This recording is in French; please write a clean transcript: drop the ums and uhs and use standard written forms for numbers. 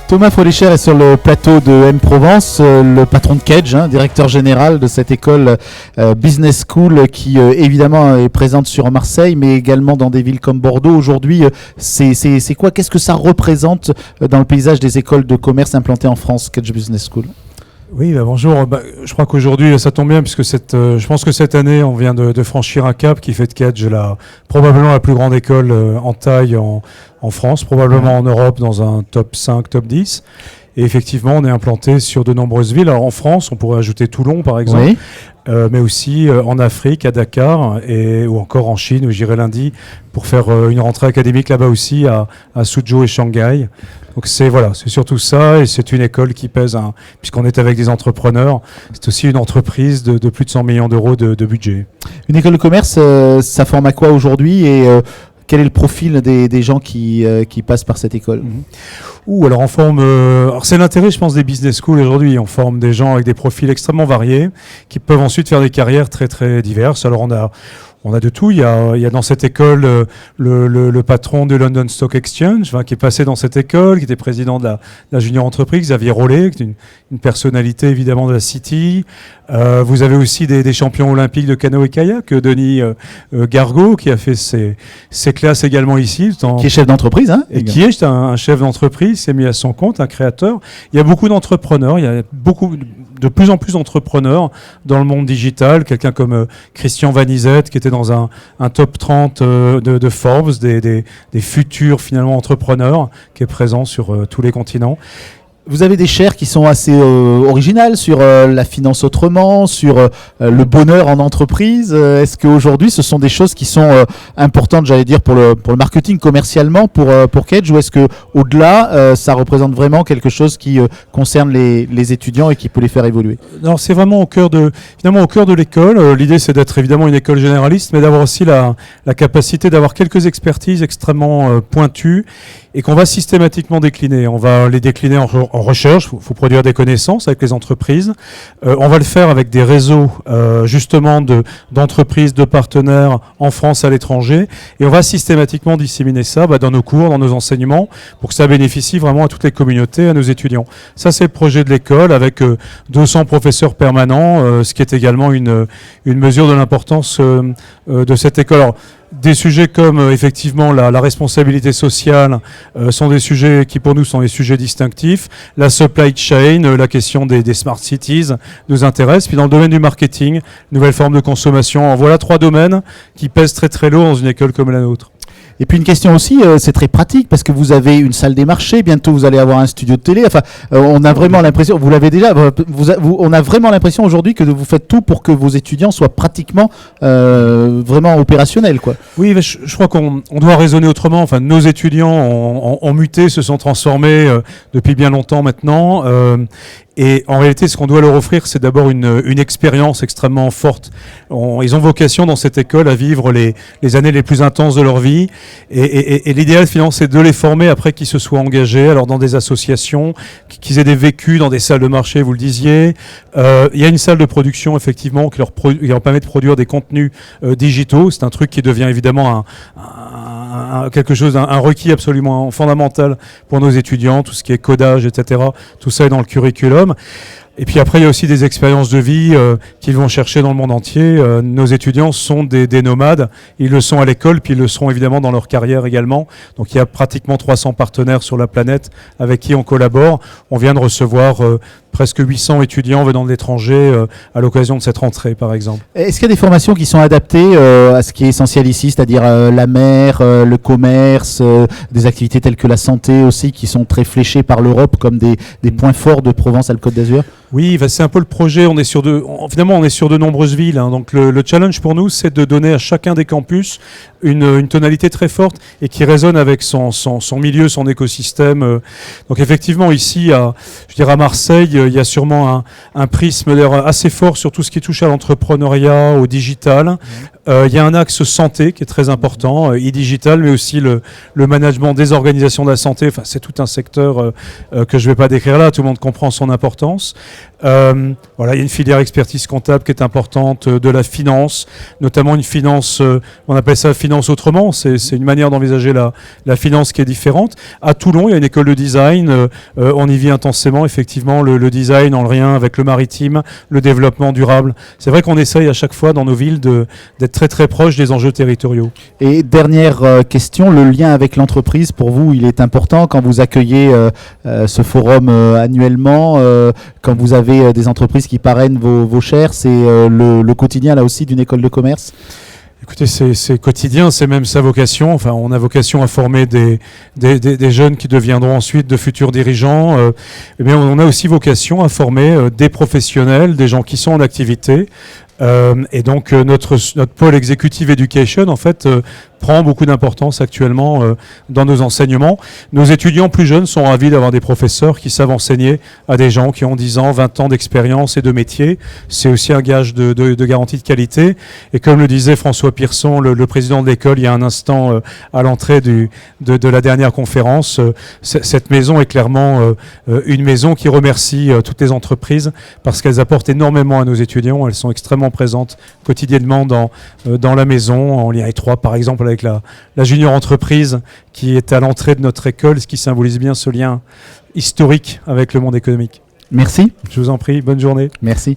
Thomas Froelicher est sur le plateau de M-Provence, le patron de Kedge, directeur général de cette école Business School qui évidemment est présente sur Marseille, mais également dans des villes comme Bordeaux. Aujourd'hui, c'est quoi? Qu'est-ce que ça représente dans le paysage des écoles de commerce implantées en France, Kedge Business School? Oui, bonjour. Je crois qu'aujourd'hui, ça tombe bien puisque je pense que cette année, on vient de franchir un cap qui fait de Kedge probablement la plus grande école en taille en France, probablement en Europe dans un top 5, top 10. Et effectivement, on est implanté sur de nombreuses villes. Alors en France, on pourrait ajouter Toulon par exemple, oui. Mais aussi en Afrique, à Dakar, ou encore en Chine, où j'irai lundi pour faire une rentrée académique là-bas aussi, à Suzhou et Shanghai. Donc c'est surtout ça, et c'est une école qui pèse, puisqu'on est avec des entrepreneurs, c'est aussi une entreprise de plus de 100 millions d'euros de budget. Une école de commerce, ça forme à quoi aujourd'hui et quel est le profil des gens qui passent par cette école? Alors on forme. Alors c'est l'intérêt, je pense, des business schools aujourd'hui. On forme des gens avec des profils extrêmement variés qui peuvent ensuite faire des carrières très très diverses. Alors on a de tout. Il y a dans cette école le patron de London Stock Exchange, qui est passé dans cette école, qui était président de la junior entreprise, Xavier Rollet, qui est une personnalité évidemment de la City. Vous avez aussi des champions olympiques de canoë et kayak, Denis Gargaud, qui a fait ses classes également ici. Qui est chef d'entreprise, et qui est un chef d'entreprise, s'est mis à son compte, un créateur. Il y a beaucoup d'entrepreneurs, il y a de plus en plus d'entrepreneurs dans le monde digital. Quelqu'un comme Christian Vanizette, qui était dans un top 30 de Forbes, des futurs finalement entrepreneurs, qui est présent sur tous les continents. Vous avez des chaires qui sont assez originales sur la finance autrement, sur le bonheur en entreprise. Est-ce qu'aujourd'hui, ce sont des choses qui sont importantes, j'allais dire, pour le marketing commercialement pour Kedge, ou est-ce qu'au-delà, ça représente vraiment quelque chose qui concerne les étudiants et qui peut les faire évoluer? Non, c'est vraiment au cœur de l'école. L'idée, c'est d'être évidemment une école généraliste, mais d'avoir aussi la capacité d'avoir quelques expertises extrêmement pointues et qu'on va systématiquement décliner. On va les décliner en recherche, il faut produire des connaissances avec les entreprises. On va le faire avec des réseaux justement d'entreprises, de partenaires en France, à l'étranger. Et on va systématiquement disséminer ça dans nos cours, dans nos enseignements, pour que ça bénéficie vraiment à toutes les communautés, à nos étudiants. Ça, c'est le projet de l'école avec 200 professeurs permanents, ce qui est également une mesure de l'importance de cette école. Alors, des sujets comme effectivement la responsabilité sociale sont des sujets qui pour nous sont des sujets distinctifs. La supply chain, la question des smart cities nous intéresse. Puis dans le domaine du marketing, nouvelles formes de consommation. Voilà 3 domaines qui pèsent très très lourd dans une école comme la nôtre. Et puis une question aussi, c'est très pratique parce que vous avez une salle des marchés, bientôt vous allez avoir un studio de télé. Enfin, on a vraiment l'impression, vous l'avez déjà, on a vraiment l'impression aujourd'hui que vous faites tout pour que vos étudiants soient pratiquement vraiment opérationnels, quoi. Oui, mais je crois qu'on doit raisonner autrement. Enfin, nos étudiants ont muté, se sont transformés depuis bien longtemps maintenant. Et en réalité, ce qu'on doit leur offrir, c'est d'abord une expérience extrêmement forte. Ils ont vocation dans cette école à vivre les années les plus intenses de leur vie. Et l'idéal, finalement, c'est de les former après qu'ils se soient engagés, alors dans des associations, qu'ils aient des vécus dans des salles de marché, vous le disiez. Il y a une salle de production, effectivement, qui leur permet de produire des contenus digitaux. C'est un truc qui devient évidemment quelque chose, un requis absolument fondamental pour nos étudiants, tout ce qui est codage, etc. Tout ça est dans le curriculum. Et puis après, il y a aussi des expériences de vie qu'ils vont chercher dans le monde entier. Nos étudiants sont des nomades. Ils le sont à l'école, puis ils le seront évidemment dans leur carrière également. Donc il y a pratiquement 300 partenaires sur la planète avec qui on collabore. On vient de recevoir presque 800 étudiants venant de l'étranger à l'occasion de cette rentrée, par exemple. Est-ce qu'il y a des formations qui sont adaptées à ce qui est essentiel ici, c'est-à-dire la mer, le commerce, des activités telles que la santé aussi, qui sont très fléchées par l'Europe comme des points forts de Provence-Alpes-Côte d'Azur? Oui, c'est un peu le projet. Finalement, on est sur de nombreuses villes. Donc le challenge pour nous, c'est de donner à chacun des campus une tonalité très forte et qui résonne avec son milieu, son écosystème. Donc effectivement, ici, à Marseille, il y a sûrement un prisme assez fort sur tout ce qui touche à l'entrepreneuriat, au digital. Il y a un axe santé qui est très important, e-digital, mais aussi le management des organisations de la santé. Enfin, c'est tout un secteur que je ne vais pas décrire là, tout le monde comprend son importance. Voilà, il y a une filière expertise comptable qui est importante, de la finance, notamment une finance, on appelle ça finance autrement, c'est une manière d'envisager la finance qui est différente. À Toulon, il y a une école de design, on y vit intensément, effectivement, le design en lien avec le maritime, le développement durable. C'est vrai qu'on essaye à chaque fois dans nos villes d'être très très proche des enjeux territoriaux. Et dernière question, le lien avec l'entreprise, pour vous, il est important quand vous accueillez ce forum annuellement, quand vous avez des entreprises qui parrainent vos chairs, c'est le quotidien là aussi d'une école de commerce? Écoutez, c'est quotidien, c'est même sa vocation. Enfin, on a vocation à former des jeunes qui deviendront ensuite de futurs dirigeants. Mais on a aussi vocation à former des professionnels, des gens qui sont en activité. Et donc notre pôle executive education en fait prend beaucoup d'importance actuellement dans nos enseignements. Nos étudiants plus jeunes sont ravis d'avoir des professeurs qui savent enseigner à des gens qui ont 10 ans, 20 ans d'expérience et de métier. C'est aussi un gage de garantie de qualité. Et comme le disait François Pierson, le président de l'école, il y a un instant à l'entrée de la dernière conférence, cette maison est clairement une maison qui remercie toutes les entreprises parce qu'elles apportent énormément à nos étudiants. Elles sont extrêmement présentes quotidiennement dans la maison, en lien étroit par exemple avec la junior entreprise qui est à l'entrée de notre école, ce qui symbolise bien ce lien historique avec le monde économique. Merci. Je vous en prie, bonne journée. Merci.